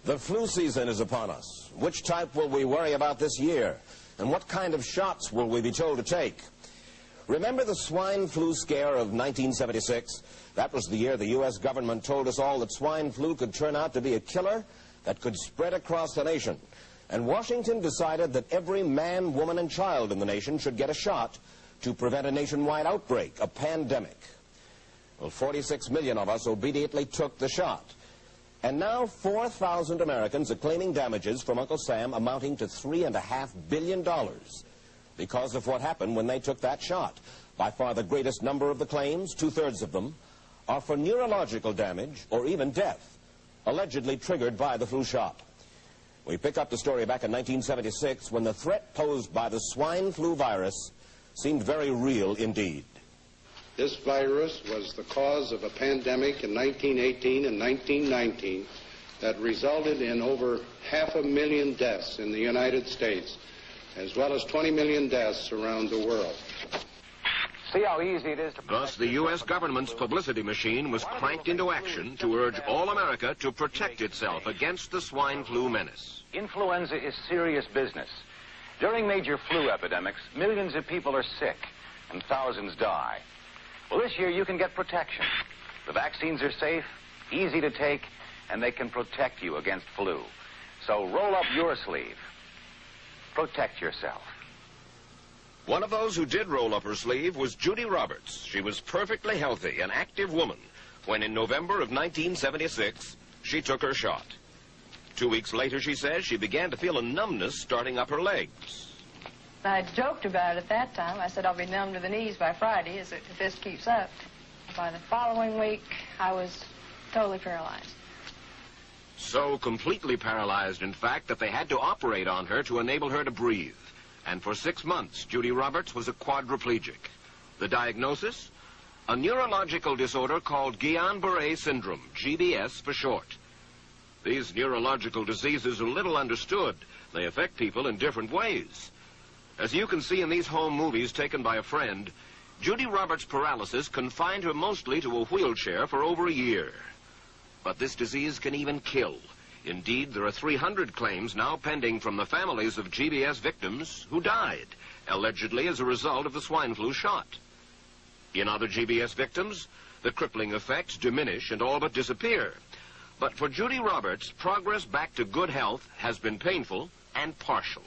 The flu season is upon us. Which type will we worry about this year? And what kind of shots will we be told to take? Remember the swine flu scare of 1976? That was the year the U.S. government told us all that swine flu could turn out to be a killer that could spread across the nation. And Washington decided that every man, woman, and child in the nation should get a shot to prevent a nationwide outbreak, a pandemic. Well, 46 million of us obediently took the shot. And now 4,000 Americans are claiming damages from Uncle Sam amounting to $3.5 billion because of what happened when they took that shot. By far the greatest number of the claims, 2/3 of them, are for neurological damage or even death, allegedly triggered by the flu shot. We pick up the story back in 1976 when the threat posed by the swine flu virus seemed very real indeed. This virus was the cause of a pandemic in 1918 and 1919 that resulted in over 500,000 deaths in the United States, as well as 20 million deaths around the world. See how easy it is to... Thus, the U.S. government's publicity machine was cranked into action to urge all America to protect itself against the swine flu menace. Influenza is serious business. During major flu epidemics, millions of people are sick and thousands die. Well, this year you can get protection. The vaccines are safe, easy to take, and they can protect you against flu. So roll up your sleeve. Protect yourself. One of those who did roll up her sleeve was Judy Roberts. She was perfectly healthy, an active woman, when in November of 1976, she took her shot. 2 weeks later, she says, she began to feel a numbness starting up her legs. I joked about it at that time. I said I'll be numb to the knees by Friday if this keeps up. By the following week, I was totally paralyzed. So completely paralyzed, in fact, that they had to operate on her to enable her to breathe. And for 6 months, Judy Roberts was a quadriplegic. The diagnosis? A neurological disorder called Guillain-Barré syndrome, GBS for short. These neurological diseases are little understood. They affect people in different ways. As you can see in these home movies taken by a friend, Judy Roberts' paralysis confined her mostly to a wheelchair for over a year. But this disease can even kill. Indeed, there are 300 claims now pending from the families of GBS victims who died, allegedly as a result of the swine flu shot. In other GBS victims, the crippling effects diminish and all but disappear. But for Judy Roberts, progress back to good health has been painful and partial.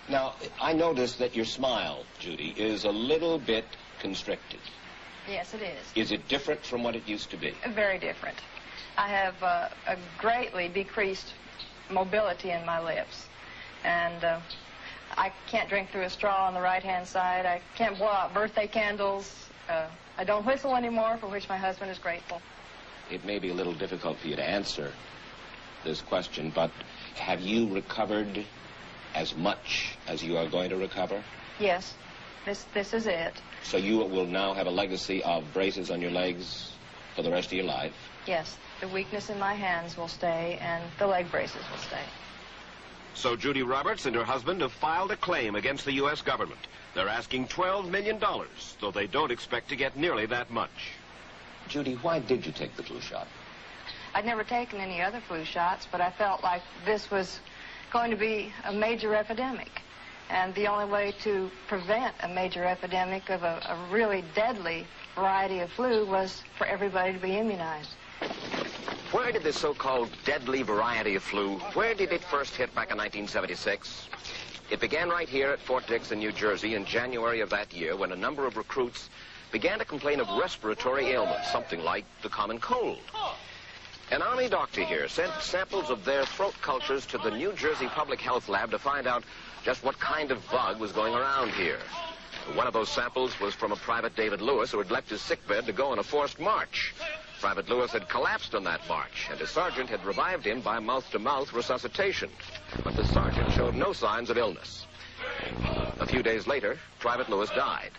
Now, I notice that your smile, Judy, is a little bit constricted. Yes, it is. Is it different from what it used to be? Very different. I have a greatly decreased mobility in my lips. And I can't drink through a straw on the right-hand side. I can't blow out birthday candles. I don't whistle anymore, for which my husband is grateful. It may be a little difficult for you to answer this question, but have you recovered as much as you are going to recover? Yes, this is it. So you will now have a legacy of braces on your legs for the rest of your life? Yes, the weakness in my hands will stay, and the leg braces will stay. So Judy Roberts and her husband have filed a claim against the U.S. government. They're asking $12 million, though they don't expect to get nearly that much. Judy, why did you take the flu shot? I'd never taken any other flu shots, but I felt like this was going to be a major epidemic. And the only way to prevent a major epidemic of a really deadly variety of flu was for everybody to be immunized. Where did this so-called deadly variety of flu, where did it first hit back in 1976? It began right here at Fort Dix in New Jersey in January of that year when a number of recruits began to complain of respiratory ailments, something like the common cold. An Army doctor here sent samples of their throat cultures to the New Jersey Public Health Lab to find out just what kind of bug was going around here. One of those samples was from a Private David Lewis who had left his sickbed to go on a forced march. Private Lewis had collapsed on that march, and his sergeant had revived him by mouth-to-mouth resuscitation. But the sergeant showed no signs of illness. A few days later, Private Lewis died.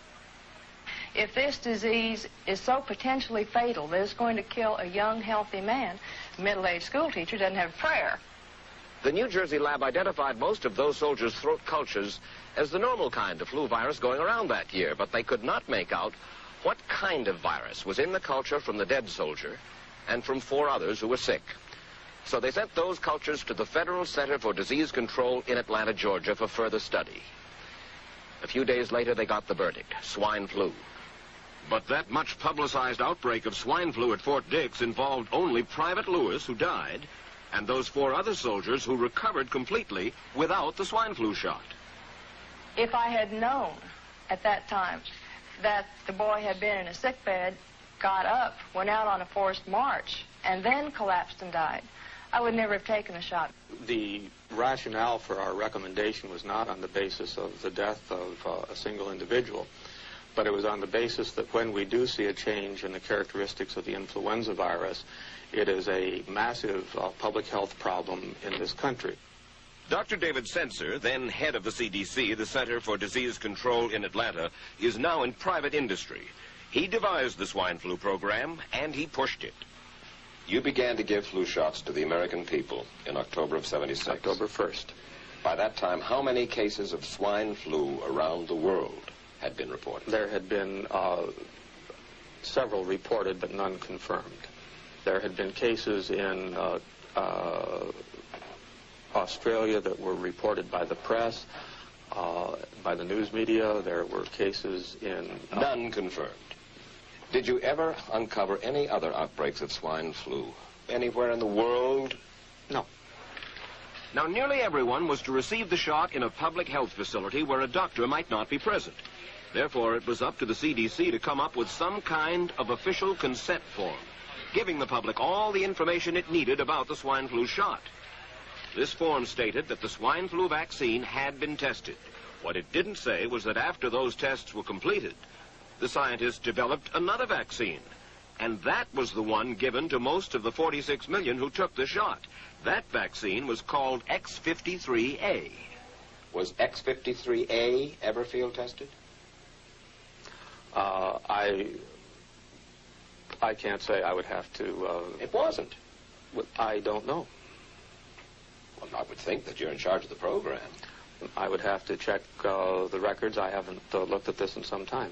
If this disease is so potentially fatal that it's going to kill a young, healthy man, a middle-aged schoolteacher doesn't have a prayer. The New Jersey lab identified most of those soldiers' throat cultures as the normal kind of flu virus going around that year, but they could not make out what kind of virus was in the culture from the dead soldier and from 4 others who were sick. So they sent those cultures to the Federal Center for Disease Control in Atlanta, Georgia, for further study. A few days later, they got the verdict: swine flu. But that much publicized outbreak of swine flu at Fort Dix involved only Private Lewis, who died, and those 4 other soldiers who recovered completely without the swine flu shot. If I had known at that time that the boy had been in a sick bed, got up, went out on a forced march, and then collapsed and died, I would never have taken the shot. The rationale for our recommendation was not on the basis of the death of a single individual, but it was on the basis that when we do see a change in the characteristics of the influenza virus, it is a massive public health problem in this country. Dr. David Senser, then head of the CDC, the Center for Disease Control in Atlanta, is now in private industry. He devised the swine flu program, and he pushed it. You began to give flu shots to the American people in October of '76. October 1st. By that time, how many cases of swine flu around the world had been reported? There had been several reported, but none confirmed. There had been cases in Australia that were reported by the press, by the news media. There were cases in... None confirmed. Did you ever uncover any other outbreaks of swine flu anywhere in the world? No. Now, nearly everyone was to receive the shot in a public health facility where a doctor might not be present. Therefore, it was up to the CDC to come up with some kind of official consent form, giving the public all the information it needed about the swine flu shot. This form stated that the swine flu vaccine had been tested. What it didn't say was that after those tests were completed, the scientists developed another vaccine. And that was the one given to most of the 46 million who took the shot. That vaccine was called X53A. Was X53A ever field tested? I can't say. I would have to... It wasn't. I don't know. Well, I would think that you're in charge of the program. I would have to check the records. I haven't looked at this in some time.